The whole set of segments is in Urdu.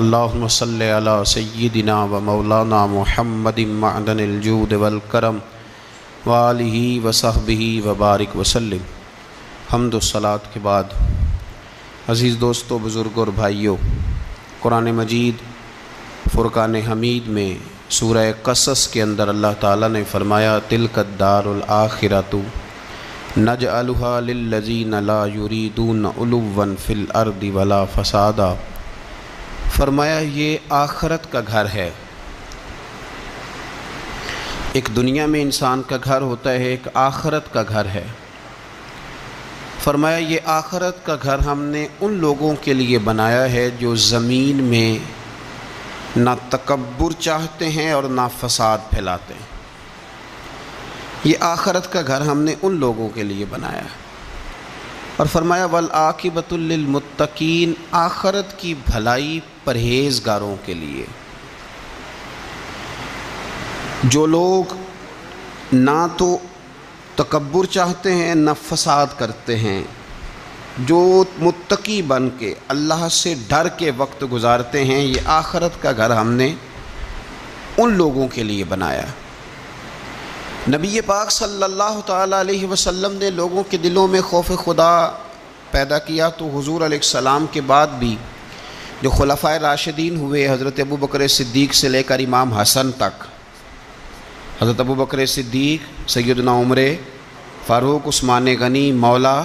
اللہم صلی علی سیدنا و مولانا محمد معدن الجود والکرم وآلہ وصحبہ وبارک وسلم۔ حمد و صلاۃ کے بعد عزیز دوستو، بزرگوں اور بھائیوں، قرآن مجید فرقان حمید میں سورہ قصص کے اندر اللہ تعالیٰ نے فرمایا تلک الدار الآخرۃ نجعلها للذین لا یریدون علوا فی الارض ولا فسادا۔ فرمایا یہ آخرت کا گھر ہے۔ ایک دنیا میں انسان کا گھر ہوتا ہے، ایک آخرت کا گھر ہے۔ فرمایا یہ آخرت کا گھر ہم نے ان لوگوں کے لیے بنایا ہے جو زمین میں نہ تکبر چاہتے ہیں اور نہ فساد پھیلاتے ہیں۔ یہ آخرت کا گھر ہم نے ان لوگوں کے لیے بنایا ہے۔ اور فرمایا والعاقبۃ للمتقین، آخرت کی بھلائی پرہیزگاروں کے لیے۔ جو لوگ نہ تو تکبر چاہتے ہیں نہ فساد کرتے ہیں، جو متقی بن کے اللہ سے ڈر کے وقت گزارتے ہیں، یہ آخرت کا گھر ہم نے ان لوگوں کے لیے بنایا۔ نبی پاک صلی اللہ تعالیٰ علیہ وسلم نے لوگوں کے دلوں میں خوف خدا پیدا کیا، تو حضور علیہ السلام کے بعد بھی جو خلفائے راشدین ہوئے، حضرت ابوبکر صدیق سے لے کر امام حسن تک، حضرت ابوبکر صدیق، سیدنا عمر فاروق، عثمان غنی، مولا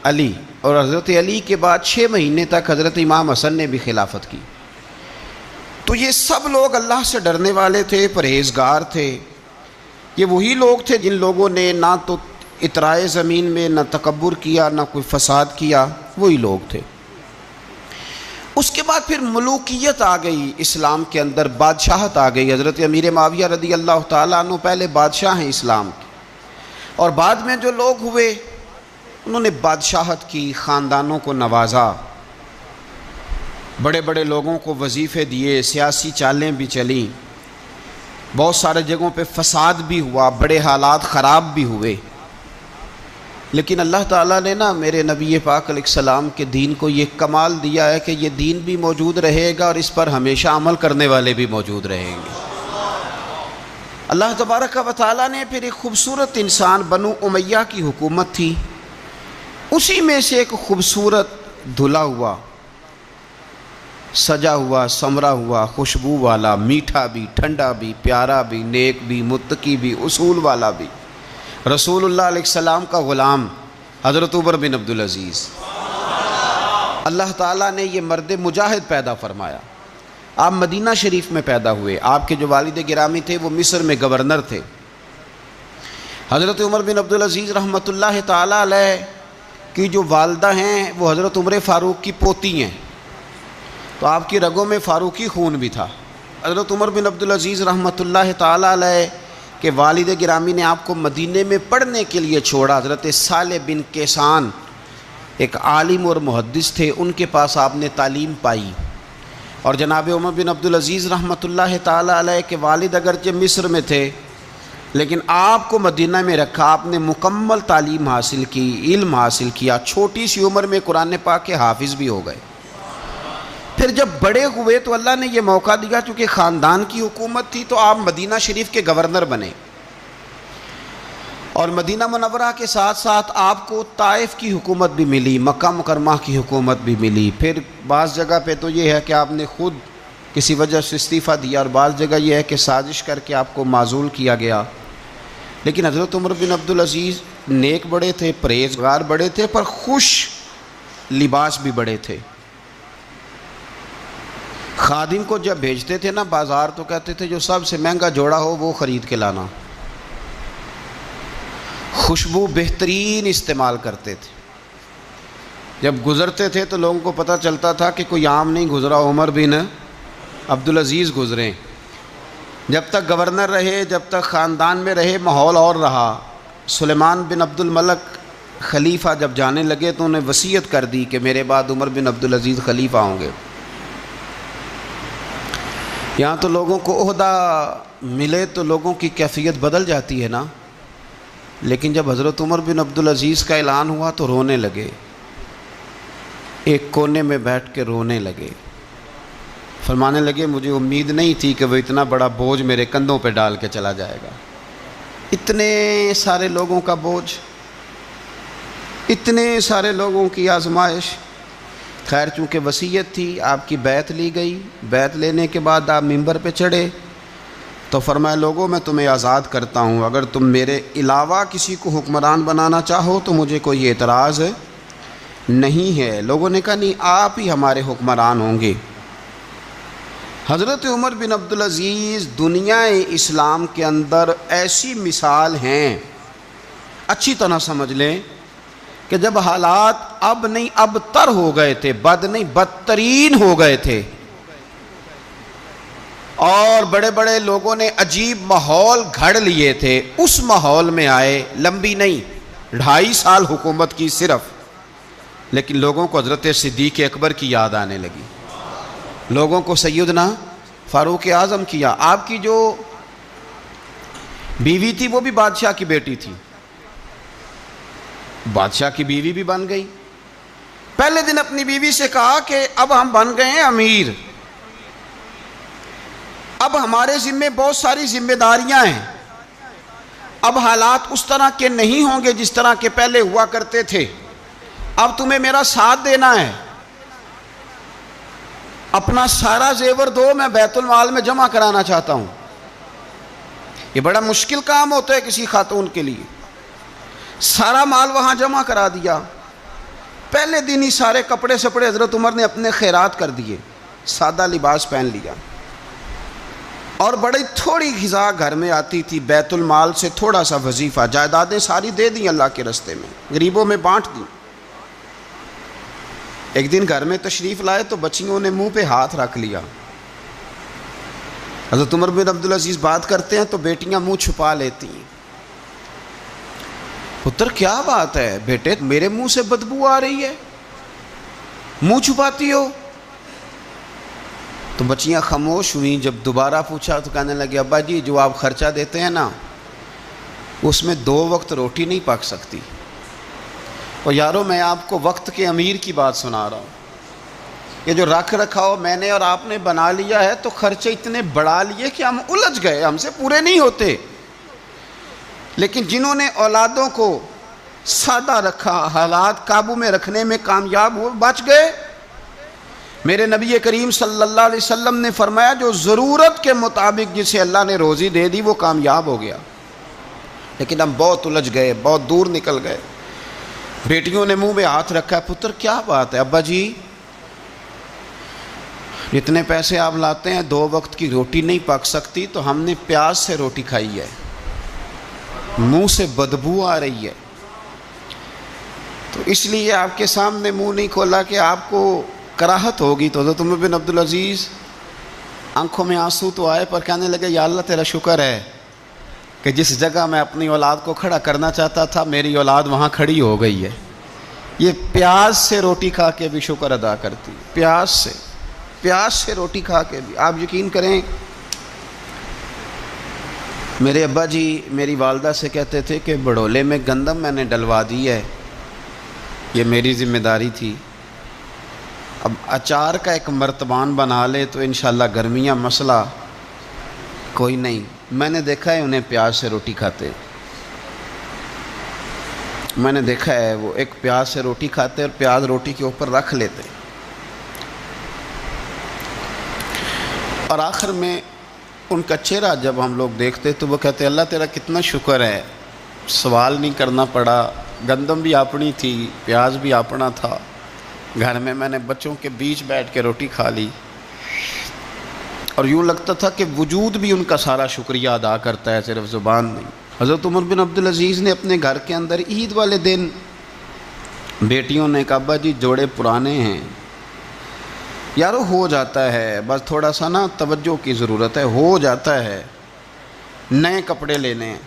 علی، اور حضرت علی کے بعد 6 مہینے تک حضرت امام حسن نے بھی خلافت کی۔ تو یہ سب لوگ اللہ سے ڈرنے والے تھے، پرہیزگار تھے۔ یہ وہی لوگ تھے جن لوگوں نے نہ تو اطراء زمین میں نہ تکبر کیا نہ کوئی فساد کیا، وہی لوگ تھے۔ اس کے بعد پھر ملوکیت آ گئی اسلام کے اندر، بادشاہت آ گئی۔ حضرت امیر معاویہ رضی اللہ تعالیٰ عنہ پہلے بادشاہ ہیں اسلام کے، اور بعد میں جو لوگ ہوئے انہوں نے بادشاہت کی، خاندانوں کو نوازا، بڑے بڑے لوگوں کو وظیفے دیے، سیاسی چالیں بھی چلیں، بہت سارے جگہوں پہ فساد بھی ہوا، بڑے حالات خراب بھی ہوئے۔ لیکن اللہ تعالیٰ نے میرے نبی پاک علیہ السلام کے دین کو یہ کمال دیا ہے کہ یہ دین بھی موجود رہے گا اور اس پر ہمیشہ عمل کرنے والے بھی موجود رہیں گے۔ اللہ تبارک و تعالیٰ نے پھر ایک خوبصورت انسان، بنو امیہ کی حکومت تھی، اسی میں سے ایک خوبصورت دھلا ہوا، سجا ہوا، سمرا ہوا، خوشبو والا، میٹھا بھی، ٹھنڈا بھی، پیارا بھی، نیک بھی، متقی بھی، اصول والا بھی، رسول اللہ علیہ السلام کا غلام حضرت عمر بن عبدالعزیز، اللہ تعالیٰ نے یہ مرد مجاہد پیدا فرمایا۔ آپ مدینہ شریف میں پیدا ہوئے۔ آپ کے جو والد گرامی تھے وہ مصر میں گورنر تھے۔ حضرت عمر بن عبدالعزیز رحمۃ اللہ تعالیٰ علیہ کی جو والدہ ہیں وہ حضرت عمر فاروق کی پوتی ہیں، تو آپ کی رگوں میں فاروقی خون بھی تھا۔ حضرت عمر بن عبدالعزیز رحمۃ اللہ تعالیٰ علیہ کے والد گرامی نے آپ کو مدینے میں پڑھنے کے لیے چھوڑا۔ حضرت صالح بن کیسان ایک عالم اور محدث تھے، ان کے پاس آپ نے تعلیم پائی۔ اور جناب عمر بن عبدالعزیز رحمۃ اللہ تعالیٰ علیہ کے والد اگرچہ مصر میں تھے، لیکن آپ کو مدینہ میں رکھا، آپ نے مکمل تعلیم حاصل کی، علم حاصل کیا، چھوٹی سی عمر میں قرآن پاک کے حافظ بھی ہو گئے۔ پھر جب بڑے ہوئے تو اللہ نے یہ موقع دیا، چونکہ خاندان کی حکومت تھی تو آپ مدینہ شریف کے گورنر بنے، اور مدینہ منورہ کے ساتھ ساتھ آپ کو طائف کی حکومت بھی ملی، مکہ مکرمہ کی حکومت بھی ملی۔ پھر بعض جگہ پہ تو یہ ہے کہ آپ نے خود کسی وجہ سے استعفیٰ دیا، اور بعض جگہ یہ ہے کہ سازش کر کے آپ کو معزول کیا گیا۔ لیکن حضرت عمر بن عبدالعزیز نیک بڑے تھے، پرہیزگار بڑے تھے، پر خوش لباس بھی بڑے تھے۔ خادم کو جب بھیجتے تھے بازار تو کہتے تھے جو سب سے مہنگا جوڑا ہو وہ خرید کے لانا۔ خوشبو بہترین استعمال کرتے تھے۔ جب گزرتے تھے تو لوگوں کو پتہ چلتا تھا کہ کوئی عام نہیں گزرا، عمر بن عبدالعزیز گزرے۔ جب تک گورنر رہے، جب تک خاندان میں رہے، ماحول اور رہا۔ سلیمان بن عبد الملک خلیفہ جب جانے لگے تو انہیں وصیت کر دی کہ میرے بعد عمر بن عبدالعزیز خلیفہ ہوں گے۔ یہاں تو لوگوں کو عہدہ ملے تو لوگوں کی کیفیت بدل جاتی ہے لیکن جب حضرت عمر بن عبدالعزیز کا اعلان ہوا تو رونے لگے، ایک کونے میں بیٹھ کے رونے لگے۔ فرمانے لگے مجھے امید نہیں تھی کہ وہ اتنا بڑا بوجھ میرے کندھوں پہ ڈال کے چلا جائے گا، اتنے سارے لوگوں کا بوجھ، اتنے سارے لوگوں کی آزمائش۔ خیر چونکہ وصیت تھی، آپ کی بیعت لی گئی، بیعت لینے کے بعد آپ ممبر پہ چڑھے تو فرمایا لوگوں میں تمہیں آزاد کرتا ہوں، اگر تم میرے علاوہ کسی کو حکمران بنانا چاہو تو مجھے کوئی اعتراض نہیں ہے۔ لوگوں نے کہا نہیں، آپ ہی ہمارے حکمران ہوں گے۔ حضرت عمر بن عبدالعزیز دنیا اسلام کے اندر ایسی مثال ہیں، اچھی طرح سمجھ لیں کہ جب حالات اب نہیں اب تر ہو گئے تھے، بد نہیں بدترین ہو گئے تھے، اور بڑے بڑے لوگوں نے عجیب ماحول گھڑ لیے تھے، اس ماحول میں آئے، لمبی نہیں 2.5 سال حکومت کی صرف، لیکن لوگوں کو حضرت صدیق اکبر کی یاد آنے لگی، لوگوں کو سیدنا فاروق اعظم کیا۔ آپ کی جو بیوی تھی وہ بھی بادشاہ کی بیٹی تھی، بادشاہ کی بیوی بھی بن گئی۔ پہلے دن اپنی بیوی سے کہا کہ اب ہم بن گئے ہیں امیر، اب ہمارے ذمے بہت ساری ذمہ داریاں ہیں، اب حالات اس طرح کے نہیں ہوں گے جس طرح کے پہلے ہوا کرتے تھے، اب تمہیں میرا ساتھ دینا ہے، اپنا سارا زیور دو، میں بیت المال میں جمع کرانا چاہتا ہوں۔ یہ بڑا مشکل کام ہوتا ہے کسی خاتون کے لیے، سارا مال وہاں جمع کرا دیا۔ پہلے دن ہی سارے کپڑے سپڑے حضرت عمر نے اپنے خیرات کر دیے، سادہ لباس پہن لیا، اور بڑی تھوڑی غذا گھر میں آتی تھی، بیت المال سے تھوڑا سا وظیفہ، جائیدادیں ساری دے دیں اللہ کے راستے میں، غریبوں میں بانٹ دیں۔ ایک دن گھر میں تشریف لائے تو بچیوں نے منہ پہ ہاتھ رکھ لیا۔ حضرت عمر بن عبدالعزیز بات کرتے ہیں تو بیٹیاں منہ چھپا لیتی ہیں۔ پتر کیا بات ہے بیٹے، میرے منہ سے بدبو آ رہی ہے، منہ چھپاتی ہو؟ تو بچیاں خاموش ہوئیں۔ جب دوبارہ پوچھا تو کہنے لگے ابا جی جو آپ خرچہ دیتے ہیں نا اس میں 2 وقت روٹی نہیں پک سکتی، اور یارو میں آپ کو وقت کے امیر کی بات سنا رہا ہوں، یہ جو رکھ رکھاؤ میں نے اور آپ نے بنا لیا ہے تو خرچے اتنے بڑھا لیے کہ ہم الجھ گئے، ہم سے پورے نہیں ہوتے، لیکن جنہوں نے اولادوں کو سادہ رکھا، حالات قابو میں رکھنے میں کامیاب ہوئے، بچ گئے۔ میرے نبی کریم صلی اللہ علیہ وسلم نے فرمایا جو ضرورت کے مطابق جسے اللہ نے روزی دے دی وہ کامیاب ہو گیا، لیکن ہم بہت الجھ گئے، بہت دور نکل گئے۔ بیٹیوں نے منہ میں ہاتھ رکھا، پتر کیا بات ہے ابا جی، اتنے پیسے آپ لاتے ہیں 2 وقت کی روٹی نہیں پک سکتی، تو ہم نے پیاز سے روٹی کھائی ہے، منہ سے بدبو آ رہی ہے، تو اس لیے آپ کے سامنے منہ نہیں کھولا کہ آپ کو کراہت ہوگی۔ تو حضرت عمر بن عبدالعزیز آنکھوں میں آنسو تو آئے پر کہنے لگے یا اللہ تیرا شکر ہے کہ جس جگہ میں اپنی اولاد کو کھڑا کرنا چاہتا تھا میری اولاد وہاں کھڑی ہو گئی ہے۔ یہ پیاز سے روٹی کھا کے بھی شکر ادا کرتی، پیاز سے روٹی کھا کے بھی۔ آپ یقین کریں میرے ابا جی میری والدہ سے کہتے تھے کہ بڑولے میں گندم میں نے ڈلوا دی ہے، یہ میری ذمہ داری تھی، اب اچار کا ایک مرتبان بنا لے تو انشاءاللہ گرمیاں مسئلہ کوئی نہیں۔ میں نے دیکھا ہے انہیں پیاز سے روٹی کھاتے، میں نے دیکھا ہے وہ ایک پیاز سے روٹی کھاتے اور پیاز روٹی کے اوپر رکھ لیتے، اور آخر میں ان کا چہرہ جب ہم لوگ دیکھتے تو وہ کہتے اللہ تیرا کتنا شکر ہے، سوال نہیں کرنا پڑا، گندم بھی اپنی تھی، پیاز بھی اپنا تھا، گھر میں نے بچوں کے بیچ بیٹھ کے روٹی کھا لی، اور یوں لگتا تھا کہ وجود بھی ان کا سارا شکریہ ادا کرتا ہے، صرف زبان نہیں۔ حضرت عمر بن عبدالعزیز نے اپنے گھر کے اندر عید والے دن بیٹیوں نے کہا ابا جی جوڑے پرانے ہیں، یارو ہو جاتا ہے، بس تھوڑا سا نا توجہ کی ضرورت ہے، ہو جاتا ہے، نئے کپڑے لینے ہیں۔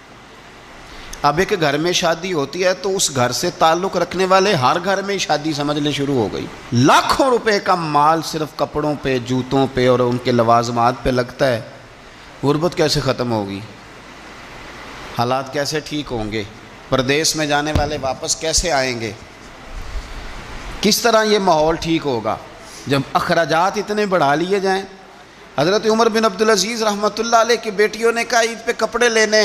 اب ایک گھر میں شادی ہوتی ہے تو اس گھر سے تعلق رکھنے والے ہر گھر میں شادی سمجھنے شروع ہو گئی، لاکھوں روپے کا مال صرف کپڑوں پہ، جوتوں پہ اور ان کے لوازمات پہ لگتا ہے۔ غربت کیسے ختم ہوگی؟ حالات کیسے ٹھیک ہوں گے؟ پردیس میں جانے والے واپس کیسے آئیں گے؟ کس طرح یہ ماحول ٹھیک ہوگا جب اخراجات اتنے بڑھا لیے جائیں؟ حضرت عمر بن عبدالعزیز رحمۃ اللہ علیہ کی بیٹیوں نے کہا عید پہ کپڑے لینے،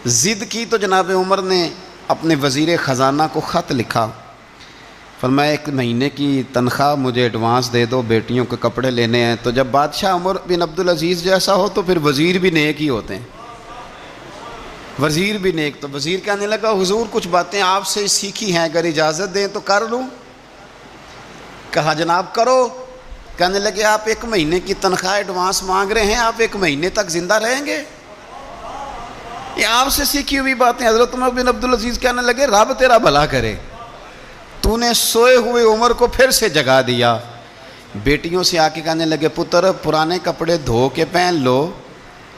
ضد کی تو جناب عمر نے اپنے وزیر خزانہ کو خط لکھا، فرمایا 1 مہینے کی تنخواہ مجھے ایڈوانس دے دو، بیٹیوں کے کپڑے لینے ہیں۔ تو جب بادشاہ عمر بن عبدالعزیز جیسا ہو تو پھر وزیر بھی نیک ہی ہوتے ہیں، وزیر بھی نیک۔ تو وزیر کہنے لگا حضور کچھ باتیں آپ سے سیکھی ہیں، اگر اجازت دیں تو کر لوں؟ کہا جناب کرو۔ کہنے لگے آپ 1 مہینے کی تنخواہ ایڈوانس مانگ رہے ہیں، آپ 1 مہینے تک زندہ رہیں گے؟ یہ آپ سے سیکھی ہوئی باتیں۔ حضرت عمر بن عبدالعزیز کہنے لگے رب تیرا بھلا کرے، تو نے سوئے ہوئے عمر کو پھر سے جگا دیا۔ بیٹیوں سے آ کے کہنے لگے پتر پرانے کپڑے دھو کے پہن لو،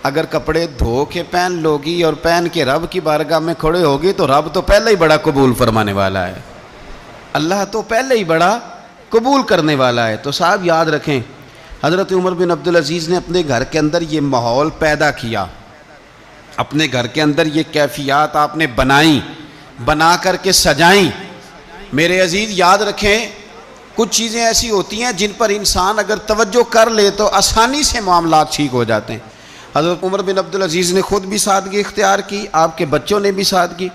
اگر کپڑے دھو کے پہن لوگی اور پہن کے رب کی بارگاہ میں کھڑے ہوگی تو رب تو پہلے ہی بڑا قبول فرمانے والا ہے، اللہ تو پہلے ہی بڑا قبول کرنے والا ہے۔ تو صاحب یاد رکھیں، حضرت عمر بن عبدالعزیز نے اپنے گھر کے اندر یہ ماحول پیدا کیا، اپنے گھر کے اندر یہ کیفیات آپ نے بنائیں، بنا کر کے سجائیں۔ میرے عزیز یاد رکھیں، کچھ چیزیں ایسی ہوتی ہیں جن پر انسان اگر توجہ کر لے تو آسانی سے معاملات ٹھیک ہو جاتے ہیں۔ حضرت عمر بن عبدالعزیز نے خود بھی سادگی اختیار کی، آپ کے بچوں نے بھی سادگی۔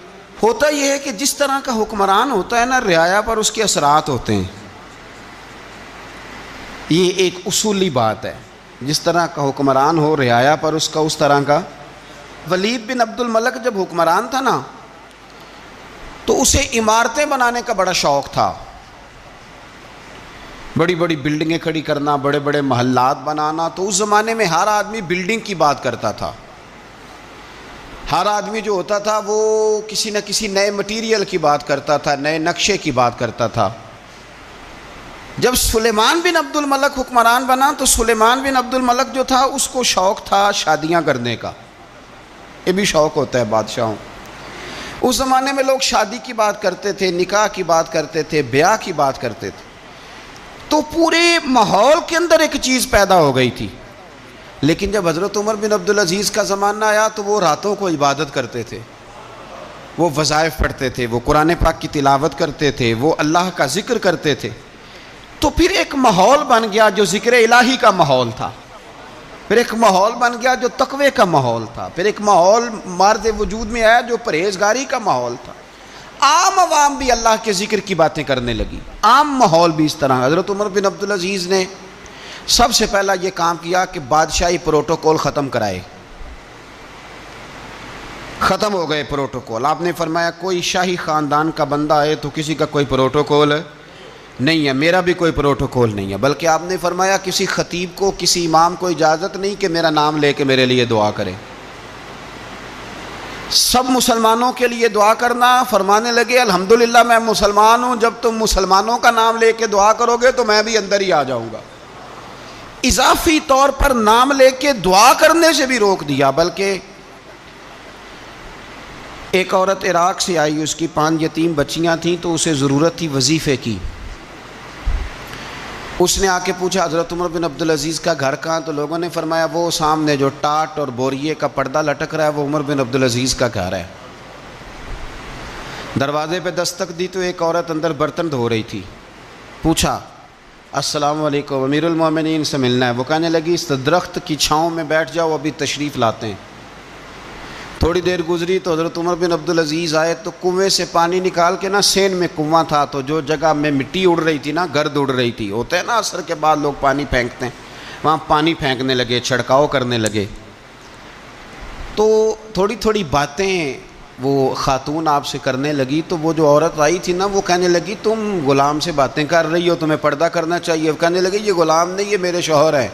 ہوتا یہ ہے کہ جس طرح کا حکمران ہوتا ہے نا، رعایا پر اس کے اثرات ہوتے ہیں، یہ ایک اصولی بات ہے۔ جس طرح کا حکمران ہو رعایا پر اس کا اس طرح کا۔ ولید بن عبد الملک جب حکمران تھا نا تو اسے عمارتیں بنانے کا بڑا شوق تھا، بڑی بڑی بلڈنگیں کھڑی کرنا، بڑے بڑے محلات بنانا۔ تو اس زمانے میں ہر آدمی بلڈنگ کی بات کرتا تھا، ہر آدمی جو ہوتا تھا وہ کسی نہ کسی نئے مٹیریل کی بات کرتا تھا، نئے نقشے کی بات کرتا تھا۔ جب سلیمان بن عبد الملک حکمران بنا تو سلیمان بن عبد الملک جو تھا اس کو شوق تھا شادیاں کرنے کا، یہ بھی شوق ہوتا ہے بادشاہوں۔ اس زمانے میں لوگ شادی کی بات کرتے تھے، نکاح کی بات کرتے تھے، بیاہ کی بات کرتے تھے۔ تو پورے ماحول کے اندر ایک چیز پیدا ہو گئی تھی۔ لیکن جب حضرت عمر بن عبدالعزیز کا زمانہ آیا تو وہ راتوں کو عبادت کرتے تھے، وہ وظائف پڑھتے تھے، وہ قرآن پاک کی تلاوت کرتے تھے، وہ اللہ کا ذکر کرتے تھے۔ تو پھر ایک ماحول بن گیا جو ذکر الہی کا ماحول تھا، پھر ایک ماحول بن گیا جو تقوی کا ماحول تھا، پھر ایک ماحول مارد وجود میں آیا جو پرہیزگاری کا ماحول تھا۔ عام عوام بھی اللہ کے ذکر کی باتیں کرنے لگی، عام ماحول بھی اس طرح۔ حضرت عمر بن عبدالعزیز نے سب سے پہلا یہ کام کیا کہ بادشاہی پروٹوکول ختم کرائے، ختم ہو گئے پروٹوکول۔ آپ نے فرمایا کوئی شاہی خاندان کا بندہ آئے تو کسی کا کوئی پروٹوکول نہیں ہے، میرا بھی کوئی پروٹوکول نہیں ہے، بلکہ آپ نے فرمایا کسی خطیب کو، کسی امام کو اجازت نہیں کہ میرا نام لے کے میرے لیے دعا کرے۔ سب مسلمانوں کے لیے دعا کرنا، فرمانے لگے الحمدللہ میں مسلمان ہوں، جب تم مسلمانوں کا نام لے کے دعا کرو گے تو میں بھی اندر ہی آ جاؤں گا۔ اضافی طور پر نام لے کے دعا کرنے سے بھی روک دیا، بلکہ ایک عورت عراق سے آئی، اس کی 5 یتیم بچیاں تھیں تو اسے ضرورت تھی وظیفے کی۔ اس نے آ کے پوچھا حضرت عمر بن عبدالعزیز کا گھر کہاں؟ تو لوگوں نے فرمایا وہ سامنے جو ٹاٹ اور بوریے کا پردہ لٹک رہا ہے وہ عمر بن عبدالعزیز کا گھر ہے۔ دروازے پہ دستک دی تو ایک عورت اندر برتن دھو رہی تھی، پوچھا السلام علیکم، امیر المومنین سے ملنا ہے۔ وہ کہنے لگی اس درخت کی چھاؤں میں بیٹھ جاؤ، ابھی تشریف لاتے ہیں۔ تھوڑی دیر گزری تو حضرت عمر بن عبدالعزیز آئے تو کنویں سے پانی نکال کے نا، سین میں کنواں تھا تو جو جگہ میں مٹی اڑ رہی تھی نا، گرد اڑ رہی تھی، ہوتا ہے نا عصر کے بعد لوگ پانی پھینکتے ہیں، وہاں پانی پھینکنے لگے، چھڑکاؤ کرنے لگے۔ تو تھوڑی تھوڑی باتیں وہ خاتون آپ سے کرنے لگی تو وہ جو عورت آئی تھی نا وہ کہنے لگی تم غلام سے باتیں کر رہی ہو، تمہیں پردہ کرنا چاہیے۔ وہ کہنے لگے یہ غلام نہیں، یہ میرے شوہر ہیں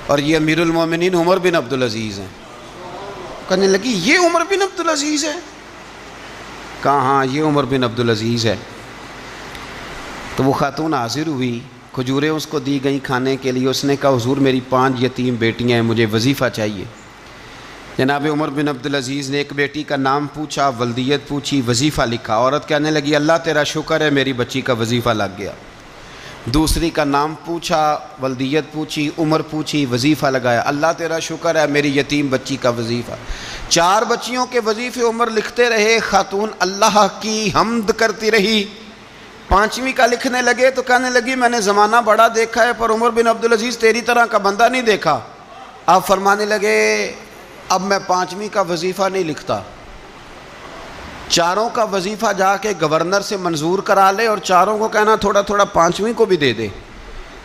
اور یہ امیر المومنین عمر بن عبدالعزیز ہیں۔ کہنے لگی یہ عمر بن عبدالعزیز ہے؟ کہا ہاں یہ عمر بن عبدالعزیز ہے۔ تو وہ خاتون حاضر ہوئی، کھجوریں اس کو دی گئیں کھانے کے لیے۔ اس نے کہا حضور میری 5 یتیم بیٹیاں ہیں، مجھے وظیفہ چاہیے۔ جناب عمر بن عبدالعزیز نے ایک بیٹی کا نام پوچھا، ولدیت پوچھی، وظیفہ لکھا۔ عورت کہنے لگی اللہ تیرا شکر ہے میری بچی کا وظیفہ لگ گیا۔ دوسری کا نام پوچھا، ولدیت پوچھی، عمر پوچھی، وظیفہ لگایا، اللہ تیرا شکر ہے میری یتیم بچی کا وظیفہ۔ 4 بچیوں کے وظیفے عمر لکھتے رہے، خاتون اللہ کی حمد کرتی رہی، 5ویں کا لکھنے لگے تو کہنے لگی میں نے زمانہ بڑا دیکھا ہے پر عمر بن عبدالعزیز تیری طرح کا بندہ نہیں دیکھا. آپ فرمانے لگے اب میں 5ویں کا وظیفہ نہیں لکھتا, 4 کا وظیفہ جا کے گورنر سے منظور کرا لے اور 4 کو کہنا تھوڑا تھوڑا 5ویں کو بھی دے دے.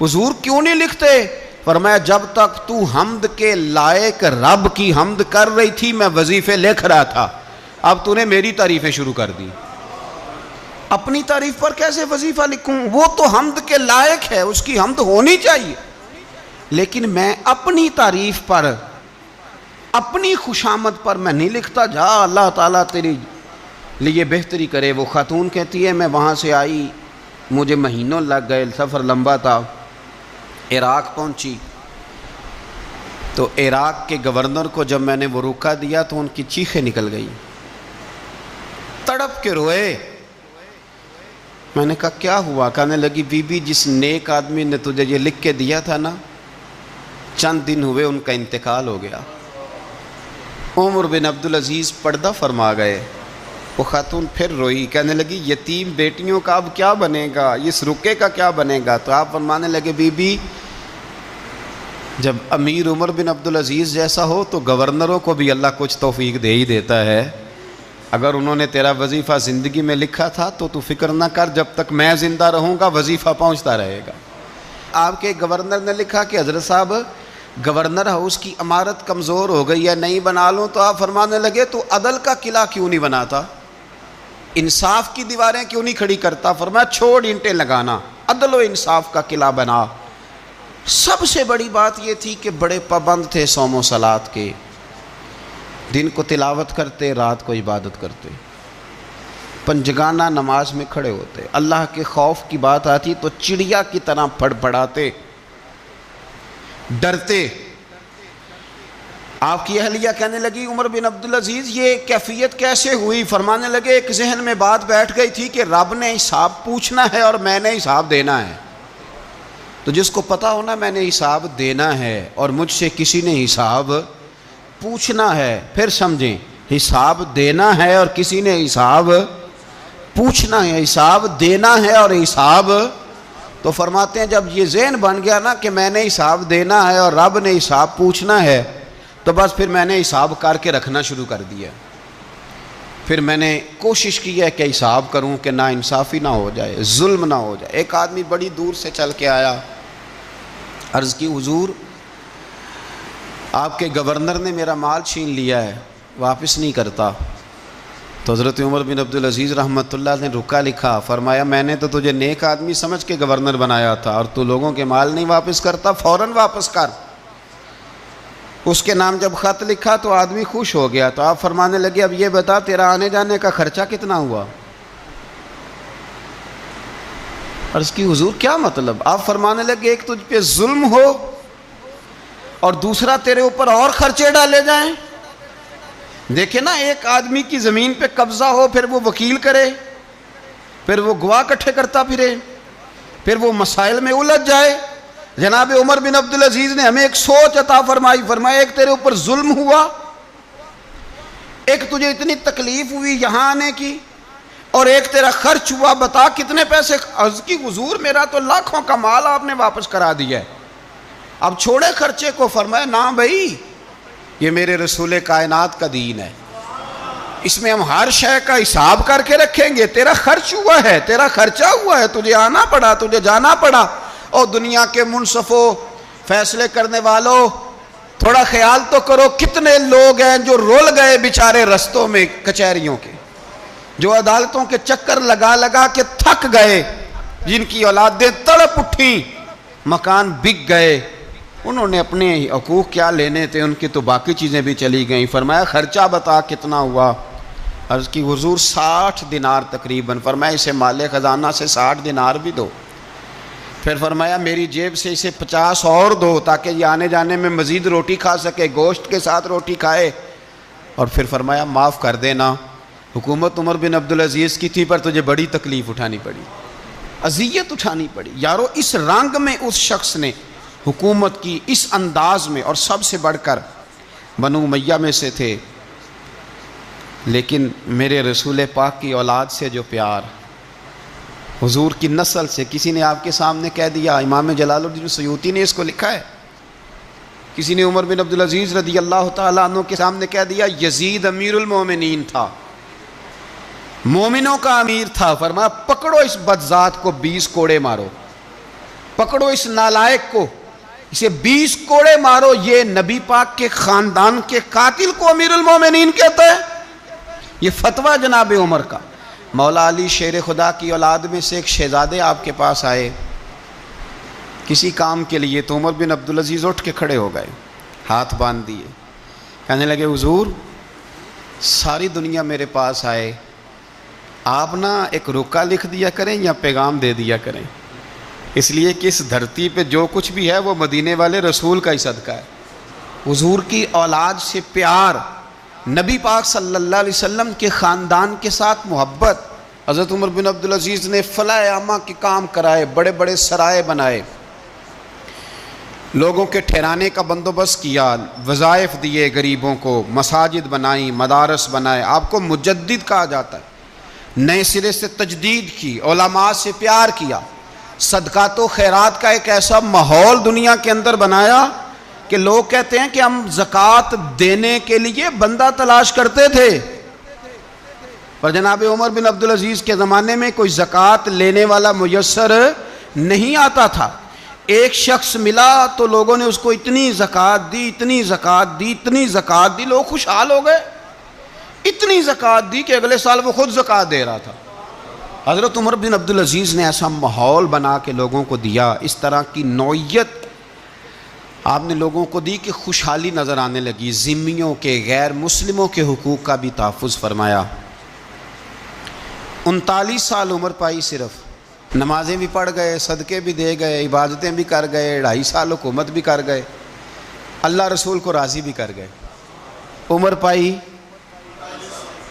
حضور کیوں نہیں لکھتے؟ فرمایا جب تک تو حمد کے لائق رب کی حمد کر رہی تھی میں وظیفے لکھ رہا تھا, اب تو نے میری تعریفیں شروع کر دی. اپنی تعریف پر کیسے وظیفہ لکھوں؟ وہ تو حمد کے لائق ہے, اس کی حمد ہونی چاہیے, لیکن میں اپنی تعریف پر, اپنی خوشامد پر میں نہیں لکھتا. جا اللہ تعالیٰ تیری لیے بہتری کرے. وہ خاتون کہتی ہے میں وہاں سے آئی, مجھے مہینوں لگ گئے, سفر لمبا تھا, عراق پہنچی تو عراق کے گورنر کو جب میں نے وہ روکا دیا تو ان کی چیخیں نکل گئی, تڑپ کے روئے. میں نے کہا کیا ہوا؟ کہنے لگی بی بی جس نیک آدمی نے تجھے یہ لکھ کے دیا تھا نا, چند دن ہوئے ان کا انتقال ہو گیا. عمر بن عبدالعزیز پردہ فرما گئے. وہ خاتون پھر روئی, کہنے لگی یتیم بیٹیوں کا اب کیا بنے گا, اس رکے کا کیا بنے گا؟ تو آپ فرمانے لگے بی بی جب امیر عمر بن عبدالعزیز جیسا ہو تو گورنروں کو بھی اللہ کچھ توفیق دے ہی دیتا ہے. اگر انہوں نے تیرا وظیفہ زندگی میں لکھا تھا تو فکر نہ کر, جب تک میں زندہ رہوں گا وظیفہ پہنچتا رہے گا. آپ کے گورنر نے لکھا کہ حضرت صاحب گورنر ہاؤس کی عمارت کمزور ہو گئی ہے, نہیں بنا لوں. تو آپ فرمانے لگے تو عدل کا قلعہ کیوں نہیں بناتا, انصاف کی دیواریں کیوں نہیں کھڑی کرتا؟ فرمایا چھوڑ اینٹیں لگانا, عدل و انصاف کا قلعہ بنا. سب سے بڑی بات یہ تھی کہ بڑے پابند تھے صوم و صلات کے, دن کو تلاوت کرتے, رات کو عبادت کرتے, پنجگانہ نماز میں کھڑے ہوتے, اللہ کے خوف کی بات آتی تو چڑیا کی طرح پھڑ پڑاتے, ڈرتے. آپ کی اہلیہ کہنے لگی عمر بن عبدالعزیز یہ کیفیت کیسے ہوئی؟ فرمانے لگے ایک ذہن میں بات بیٹھ گئی تھی کہ رب نے حساب پوچھنا ہے اور میں نے حساب دینا ہے. تو جس کو پتا ہونا میں نے حساب دینا ہے اور مجھ سے کسی نے حساب پوچھنا ہے, پھر سمجھیں, حساب دینا ہے اور کسی نے حساب پوچھنا ہے, حساب دینا ہے اور حساب. تو فرماتے ہیں جب یہ ذہن بن گیا نا کہ میں نے حساب دینا ہے اور رب نے حساب پوچھنا ہے, تو بس پھر میں نے حساب کر کے رکھنا شروع کر دیا. پھر میں نے کوشش کی ہے کہ حساب کروں کہ نا انصافی نہ ہو جائے, ظلم نہ ہو جائے. ایک آدمی بڑی دور سے چل کے آیا, عرض کی حضور آپ کے گورنر نے میرا مال چھین لیا ہے, واپس نہیں کرتا. تو حضرت عمر بن عبدالعزیز رحمۃ اللہ نے رکا لکھا, فرمایا میں نے تو تجھے نیک آدمی سمجھ کے گورنر بنایا تھا اور تو لوگوں کے مال نہیں واپس کرتا, فوراً واپس کر. اس کے نام جب خط لکھا تو آدمی خوش ہو گیا. تو آپ فرمانے لگے اب یہ بتا تیرا آنے جانے کا خرچہ کتنا ہوا؟ عرض کی حضور کیا مطلب؟ آپ فرمانے لگے ایک تجھ پہ ظلم ہو اور دوسرا تیرے اوپر اور خرچے ڈالے جائیں. دیکھیں نا, ایک آدمی کی زمین پہ قبضہ ہو, پھر وہ وکیل کرے, پھر وہ گواہ اکٹھے کرتا پھرے, پھر وہ مسائل میں الجھ جائے. جناب عمر بن عبدالعزیز نے ہمیں ایک سوچ عطا فرمائی. فرمایا ایک تیرے اوپر ظلم ہوا, ایک تجھے اتنی تکلیف ہوئی یہاں آنے کی, اور ایک تیرا خرچ ہوا, بتا کتنے پیسے؟ عرض کی حضور میرا تو لاکھوں کا مال آپ نے واپس کرا دیا ہے, اب چھوڑے خرچے کو. فرمایا نا بھائی, یہ میرے رسول کائنات کا دین ہے, اس میں ہم ہر شے کا حساب کر کے رکھیں گے. تیرا خرچ ہوا ہے, تیرا خرچہ ہوا ہے, تجھے آنا پڑا, تجھے جانا پڑا. اور دنیا کے منصفوں فیصلے کرنے والوں, تھوڑا خیال تو کرو کتنے لوگ ہیں جو رول گئے بیچارے رستوں میں کچہریوں کے, جو عدالتوں کے چکر لگا لگا کے تھک گئے, جن کی اولادیں تڑپ اٹھیں, مکان بک گئے. انہوں نے اپنے حقوق کیا لینے تھے, ان کی تو باقی چیزیں بھی چلی گئیں. فرمایا خرچہ بتا کتنا ہوا؟ عرض کی حضور 60 دینار تقریباً. فرمایا اسے مال خزانہ سے 60 دینار بھی دو. پھر فرمایا میری جیب سے اسے 50 اور دو تاکہ یہ آنے جانے میں مزید روٹی کھا سکے, گوشت کے ساتھ روٹی کھائے. اور پھر فرمایا معاف کر دینا, حکومت عمر بن عبدالعزیز کی تھی پر تجھے بڑی تکلیف اٹھانی پڑی, اذیت اٹھانی پڑی. یارو اس رنگ میں اس شخص نے حکومت کی, اس انداز میں, اور سب سے بڑھ کر بنو امیہ میں سے تھے, لیکن میرے رسول پاک کی اولاد سے جو پیار. حضور کی نسل سے کسی نے آپ کے سامنے کہہ دیا، امام جلال الدین سیوطی نے اس کو لکھا ہے، کسی نے عمر بن عبدالعزیز رضی اللہ تعالیٰ عنہ کے سامنے کہہ دیا یزید امیر المومنین تھا، مومنوں کا امیر تھا، فرمایا پکڑو اس بدذات کو 20 کوڑے مارو، پکڑو اس نالائق کو، اسے 20 کوڑے مارو، یہ نبی پاک کے خاندان کے قاتل کو امیر المومنین کہتا ہے۔ یہ فتویٰ جناب عمر کا۔ مولا علی شیر خدا کی اولاد میں سے ایک شہزادے آپ کے پاس آئے کسی کام کے لیے، تو عمر بن عبدالعزیز اٹھ کے کھڑے ہو گئے، ہاتھ باندھ دیے، کہنے لگے حضور ساری دنیا میرے پاس آئے، آپ نا ایک رکا لکھ دیا کریں یا پیغام دے دیا کریں، اس لیے کہ اس دھرتی پہ جو کچھ بھی ہے وہ مدینے والے رسول کا ہی صدقہ ہے۔ حضور کی اولاد سے پیار، نبی پاک صلی اللہ علیہ وسلم کے خاندان کے ساتھ محبت، حضرت عمر بن عبدالعزیز نے فلاح عامہ کے کام کرائے، بڑے بڑے سرائے بنائے، لوگوں کے ٹھہرانے کا بندوبست کیا، وظائف دیے غریبوں کو، مساجد بنائیں، مدارس بنائے، آپ کو مجدد کہا جاتا ہے، نئے سرے سے تجدید کی، علماء سے پیار کیا، صدقات و خیرات کا ایک ایسا ماحول دنیا کے اندر بنایا کہ لوگ کہتے ہیں کہ ہم زکوٰۃ دینے کے لیے بندہ تلاش کرتے تھے، پر جناب عمر بن عبدالعزیز کے زمانے میں کوئی زکوٰۃ لینے والا میسر نہیں آتا تھا۔ ایک شخص ملا تو لوگوں نے اس کو اتنی زکوٰۃ دی، اتنی زکوٰۃ دی، اتنی زکوٰۃ دی، لوگ خوشحال ہو گئے، اتنی زکوٰۃ دی کہ اگلے سال وہ خود زکوٰۃ دے رہا تھا۔ حضرت عمر بن عبدالعزیز نے ایسا ماحول بنا کے لوگوں کو دیا، اس طرح کی نوعیت آپ نے لوگوں کو دی کہ خوشحالی نظر آنے لگی، ذمیوں کے، غیر مسلموں کے حقوق کا بھی تحفظ فرمایا۔ 39 سال عمر پائی، صرف نمازیں بھی پڑھ گئے، صدقے بھی دے گئے، عبادتیں بھی کر گئے، 2.5 سال حکومت بھی کر گئے، اللہ رسول کو راضی بھی کر گئے۔ عمر پائی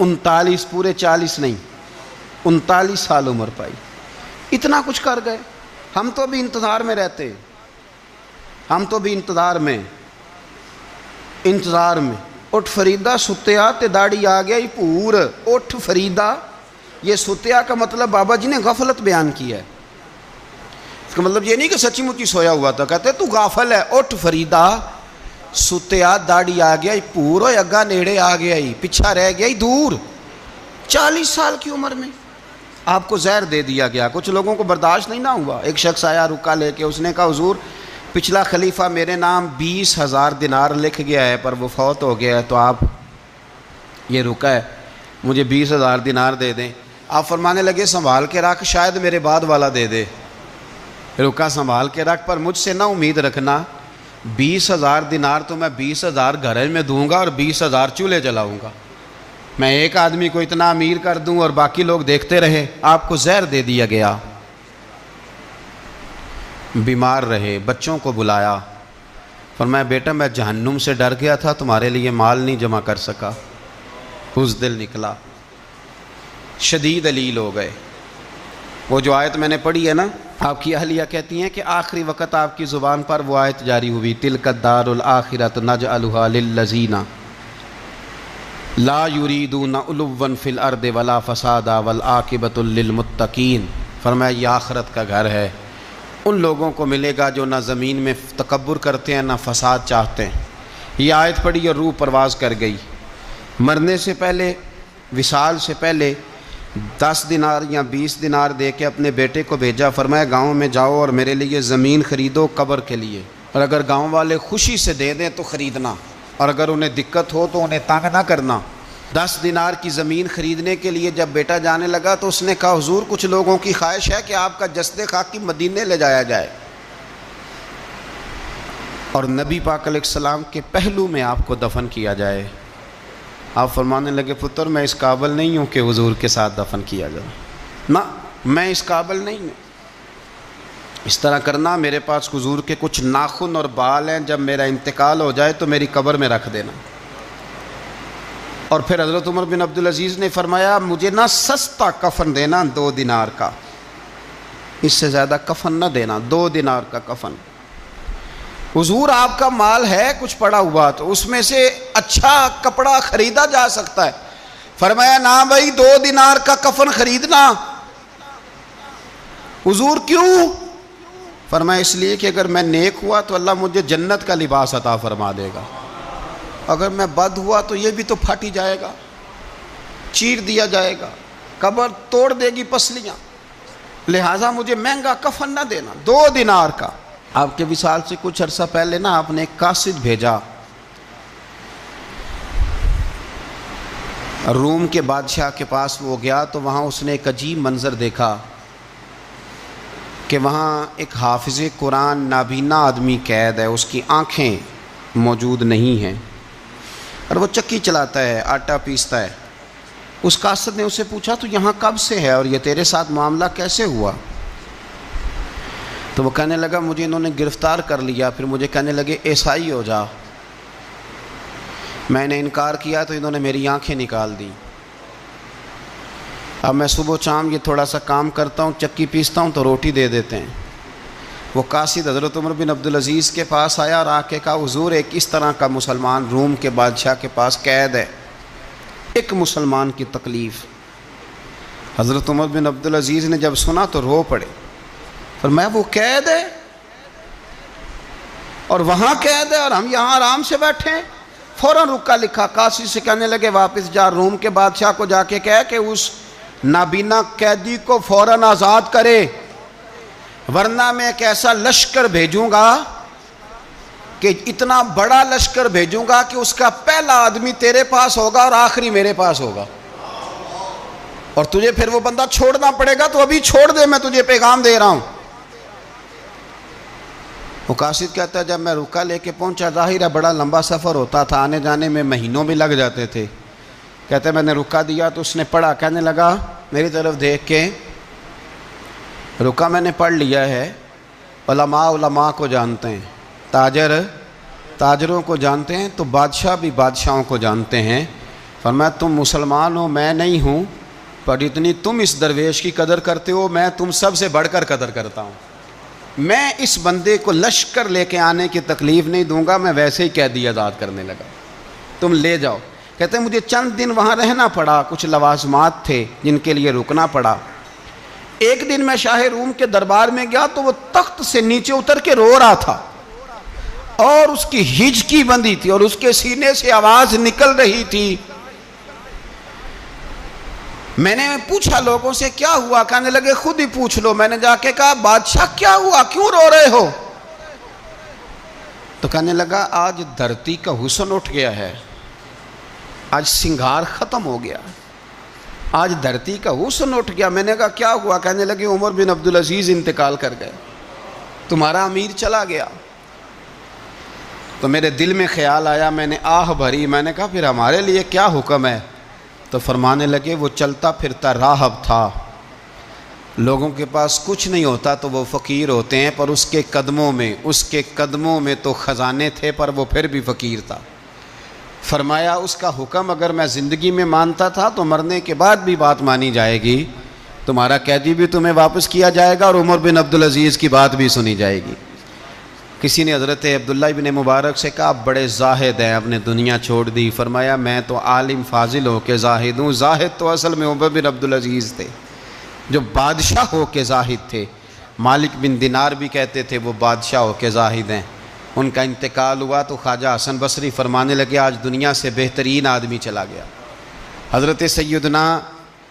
39، پورے 40 نہیں، 39 سال عمر پائی، اتنا کچھ کر گئے۔ ہم تو بھی انتظار میں رہتے، ہم تو بھی انتظار میں اٹھ فریدہ ستیا تے داڑھی آ گیا ہی پور، اٹھ فریدہ، یہ ستیا کا مطلب بابا جی نے غفلت بیان کیا ہے، اس کا مطلب یہ نہیں کہ سچی مچی سویا ہوا تھا، کہتے تو غافل ہے، اٹھ فریدہ ستیا داڑھی آ گیا ہی پور، اور اگا نیڑے آ گیا ہی، پچھا رہ گیا ہی دور۔ 40 سال کی عمر میں آپ کو زہر دے دیا گیا، کچھ لوگوں کو برداشت نہیں نہ ہوا۔ ایک شخص آیا رکا لے کے، اس نے کہا حضور پچھلا خلیفہ میرے نام 20,000 دینار لکھ گیا ہے، پر وہ فوت ہو گیا ہے، تو آپ یہ رکا ہے، مجھے 20,000 دینار دے دیں۔ آپ فرمانے لگے سنبھال کے رکھ، شاید میرے بعد والا دے دے، رکا سنبھال کے رکھ، پر مجھ سے نہ امید رکھنا 20,000 دینار تو میں 20,000 گھر میں دوں گا اور 20,000 چولہے جلاؤں گا، میں ایک آدمی کو اتنا امیر کر دوں اور باقی لوگ دیکھتے رہے۔ آپ کو زہر دے دیا گیا، بیمار رہے، بچوں کو بلایا، فرمایا بیٹا میں جہنم سے ڈر گیا تھا، تمہارے لیے مال نہیں جمع کر سکا، بزدل نکلا، شدید علیل ہو گئے۔ وہ جو آیت میں نے پڑھی ہے نا، آپ کی اہلیہ کہتی ہیں کہ آخری وقت آپ کی زبان پر وہ آیت جاری ہوئی، تلک الدار الآخرۃ نجعلھا للذین لا یریدون علوا فی الارض ولا فسادا والعاقبۃ للمتقین۔ فرمایا یہ آخرت کا گھر ہے، ان لوگوں کو ملے گا جو نہ زمین میں تکبر کرتے ہیں نہ فساد چاہتے ہیں۔ یہ آیت پڑھی اور روح پرواز کر گئی۔ مرنے سے پہلے، وصال سے پہلے 10 دینار یا 20 دینار دے کے اپنے بیٹے کو بھیجا، فرمایا گاؤں میں جاؤ اور میرے لیے زمین خریدو قبر کے لیے، اور اگر گاؤں والے خوشی سے دے دیں تو خریدنا، اور اگر انہیں دقت ہو تو انہیں تنگ نہ کرنا۔ 10 دینار کی زمین خریدنے کے لیے جب بیٹا جانے لگا تو اس نے کہا حضور کچھ لوگوں کی خواہش ہے کہ آپ کا جسد خاکی مدینے لے جایا جائے اور نبی پاک علیہ السلام کے پہلو میں آپ کو دفن کیا جائے۔ آپ فرمانے لگے پتر میں اس قابل نہیں ہوں کہ حضور کے ساتھ دفن کیا جائے، نہ میں اس قابل نہیں ہوں، اس طرح کرنا، میرے پاس حضور کے کچھ ناخن اور بال ہیں، جب میرا انتقال ہو جائے تو میری قبر میں رکھ دینا۔ اور پھر حضرت عمر بن عبدالعزیز نے فرمایا مجھے نہ سستا کفن دینا 2 دینار کا، اس سے زیادہ کفن نہ دینا، 2 دینار کا کفن۔ حضور آپ کا مال ہے کچھ پڑا ہوا تو اس میں سے اچھا کپڑا خریدا جا سکتا ہے، فرمایا نہ بھائی 2 دینار کا کفن خریدنا، حضور کیوں؟ فرمایا اس لیے کہ اگر میں نیک ہوا تو اللہ مجھے جنت کا لباس عطا فرما دے گا، اگر میں بد ہوا تو یہ بھی تو پھٹ ہی جائے گا، چیر دیا جائے گا، قبر توڑ دے گی پسلیاں، لہٰذا مجھے مہنگا کفن نہ دینا۔ 2 دینار کا۔ آپ کے وصال سے کچھ عرصہ پہلے نا آپ نے ایک قاصد بھیجا، روم کے بادشاہ کے پاس وہ گیا تو وہاں اس نے ایک عجیب منظر دیکھا کہ وہاں ایک حافظ قرآن نابینا آدمی قید ہے، اس کی آنکھیں موجود نہیں ہیں اور وہ چکی چلاتا ہے، آٹا پیستا ہے۔ اس قاصد نے اسے پوچھا تو یہاں کب سے ہے اور یہ تیرے ساتھ معاملہ کیسے ہوا؟ تو وہ کہنے لگا مجھے انہوں نے گرفتار کر لیا، پھر مجھے کہنے لگے عیسائی ہو جا، میں نے انکار کیا تو انہوں نے میری آنکھیں نکال دی، اب میں صبح شام یہ تھوڑا سا کام کرتا ہوں، چکی پیستا ہوں تو روٹی دے دیتے ہیں۔ وہ قاصد حضرت عمر بن عبدالعزیز کے پاس آیا اور آ کے کہا حضور ایک اس طرح کا مسلمان روم کے بادشاہ کے پاس قید ہے، ایک مسلمان کی تکلیف۔ حضرت عمر بن عبدالعزیز نے جب سنا تو رو پڑے، فرمایا وہ قید ہے اور وہاں قید ہے اور ہم یہاں آرام سے بیٹھے ہیں۔ فوراً رکا لکھا، قاصد سے کہنے لگے واپس جا، روم کے بادشاہ کو جا کے کہہ کہ اس نابینا قیدی کو فوراً آزاد کرے، ورنہ میں ایک ایسا لشکر بھیجوں گا کہ اتنا بڑا لشکر بھیجوں گا کہ اس کا پہلا آدمی تیرے پاس ہوگا اور آخری میرے پاس ہوگا، اور تجھے پھر وہ بندہ چھوڑنا پڑے گا، تو ابھی چھوڑ دے، میں تجھے پیغام دے رہا ہوں۔ وہ قاصد کہتا ہے جب میں رکا لے کے پہنچا، ظاہر ہے بڑا لمبا سفر ہوتا تھا، آنے جانے میں مہینوں بھی لگ جاتے تھے، کہتے ہیں میں نے رکا دیا تو اس نے پڑھا، کہنے لگا میری طرف دیکھ کے رکا میں نے پڑھ لیا ہے، علماء کو جانتے ہیں، تاجر تاجروں کو جانتے ہیں، تو بادشاہ بھی بادشاہوں کو جانتے ہیں۔ فرمایا تم مسلمان ہو میں نہیں ہوں، پر اتنی تم اس درویش کی قدر کرتے ہو میں تم سب سے بڑھ کر قدر کرتا ہوں، میں اس بندے کو لشکر لے کے آنے کی تکلیف نہیں دوں گا، میں ویسے ہی قیدی آزاد کرنے لگا، تم لے جاؤ۔ کہتے ہیں مجھے چند دن وہاں رہنا پڑا، کچھ لوازمات تھے جن کے لیے رکنا پڑا۔ ایک دن میں شاہ روم کے دربار میں گیا تو وہ تخت سے نیچے اتر کے رو رہا تھا اور اس کی ہچکی بندھی تھی اور اس کے سینے سے آواز نکل رہی تھی۔ میں نے پوچھا لوگوں سے کیا ہوا، کہنے لگے خود ہی پوچھ لو۔ میں نے جا کے کہا بادشاہ کیا ہوا، کیوں رو رہے ہو؟ تو کہنے لگا آج دھرتی کا حسن اٹھ گیا ہے، آج سنگار ختم ہو گیا، آج دھرتی کا حسن اٹھ گیا۔ میں نے کہا کیا ہوا؟ کہنے لگے عمر بن عبدالعزیز انتقال کر گئے، تمہارا امیر چلا گیا۔ تو میرے دل میں خیال آیا، میں نے آہ بھری، میں نے کہا پھر ہمارے لیے کیا حکم ہے؟ تو فرمانے لگے وہ چلتا پھرتا راہب تھا، لوگوں کے پاس کچھ نہیں ہوتا تو وہ فقیر ہوتے ہیں، پر اس کے قدموں میں تو خزانے تھے، پر وہ پھر بھی فقیر تھا۔ فرمایا اس کا حکم اگر میں زندگی میں مانتا تھا تو مرنے کے بعد بھی بات مانی جائے گی، تمہارا قیدی بھی تمہیں واپس کیا جائے گا اور عمر بن عبدالعزیز کی بات بھی سنی جائے گی۔ کسی نے حضرت عبداللہ ابن مبارک سے کہا آپ بڑے زاہد ہیں، آپ نے دنیا چھوڑ دی۔ فرمایا میں تو عالم فاضل ہو کے زاہد ہوں، زاہد تو اصل میں عمر بن عبدالعزیز تھے جو بادشاہ ہو کے زاہد تھے۔ مالک بن دینار بھی کہتے تھے وہ بادشاہ ہو کے زاہد ہیں۔ ان کا انتقال ہوا تو خواجہ حسن بصری فرمانے لگے آج دنیا سے بہترین آدمی چلا گیا۔ حضرت سیدنا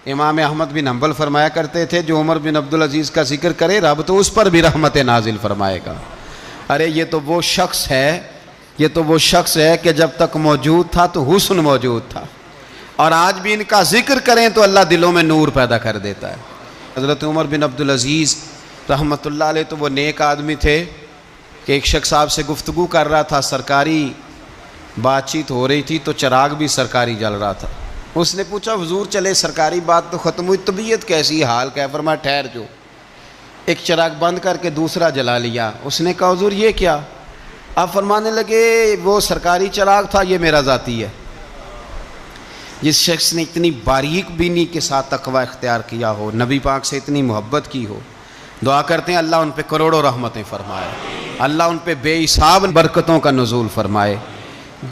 امام احمد بن حنبل فرمایا کرتے تھے جو عمر بن عبدالعزیز کا ذکر کرے رب تو اس پر بھی رحمت نازل فرمائے گا۔ ارے یہ تو وہ شخص ہے کہ جب تک موجود تھا تو حسن موجود تھا، اور آج بھی ان کا ذکر کریں تو اللہ دلوں میں نور پیدا کر دیتا ہے۔ حضرت عمر بن عبدالعزیز رحمۃ اللہ علیہ تو وہ نیک آدمی تھے کہ ایک شخص آپ سے گفتگو کر رہا تھا، سرکاری بات چیت ہو رہی تھی تو چراغ بھی سرکاری جل رہا تھا۔ اس نے پوچھا حضور چلے سرکاری بات تو ختم ہوئی، طبیعت کیسی، حال کیا؟ فرمایا ٹھہر جو، ایک چراغ بند کر کے دوسرا جلا لیا۔ اس نے کہا حضور یہ کیا؟ آپ فرمانے لگے وہ سرکاری چراغ تھا، یہ میرا ذاتی ہے۔ جس شخص نے اتنی باریک بینی کے ساتھ تقوی اختیار کیا ہو، نبی پاک سے اتنی محبت کی ہو، دعا کرتے ہیں اللہ ان پہ کروڑوں رحمتیں فرمائے، اللہ ان پہ بے حساب برکتوں کا نزول فرمائے۔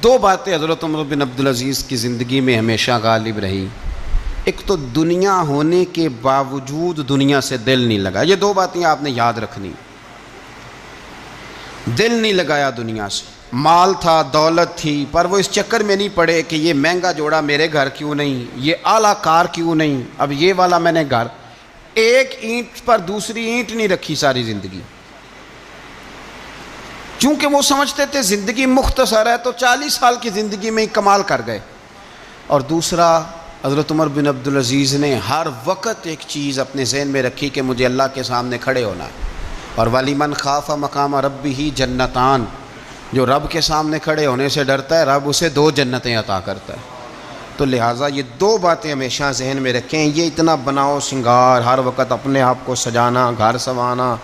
دو باتیں حضرت عمر بن عبدالعزیز کی زندگی میں ہمیشہ غالب رہی، ایک تو دنیا ہونے کے باوجود دنیا سے دل نہیں لگا. یہ دو باتیں آپ نے یاد رکھنی. دل نہیں لگایا دنیا سے. مال تھا، دولت تھی، پر وہ اس چکر میں نہیں پڑے کہ یہ مہنگا جوڑا میرے گھر کیوں نہیں، یہ اعلیٰ کار کیوں نہیں، اب یہ والا میں نے گھر. ایک اینٹ پر دوسری اینٹ نہیں رکھی ساری زندگی. چونکہ وہ سمجھتے تھے زندگی مختصر ہے تو 40 سال کی زندگی میں ہی کمال کر گئے. اور دوسرا، حضرت عمر بن عبدالعزیز نے ہر وقت ایک چیز اپنے ذہن میں رکھی کہ مجھے اللہ کے سامنے کھڑے ہونا ہے. اور وَلِمَنْ خَافَ مَقَامَ رَبِّهِ جَنَّتَانِ، جو رب کے سامنے کھڑے ہونے سے ڈرتا ہے رب اسے 2 جنتیں عطا کرتا ہے. تو لہٰذا یہ 2 باتیں ہمیشہ ذہن میں رکھیں. یہ اتنا بناؤ سنگار، ہر وقت اپنے آپ کو سجانا، گھر سنوانا،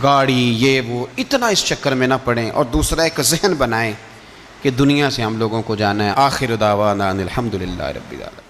گاڑی، یہ وہ، اتنا اس چکر میں نہ پڑیں. اور دوسرا ایک ذہن بنائیں کہ دنیا سے ہم لوگوں کو جانا ہے. آخر دعوانا ان الحمدللہ رب العالمین.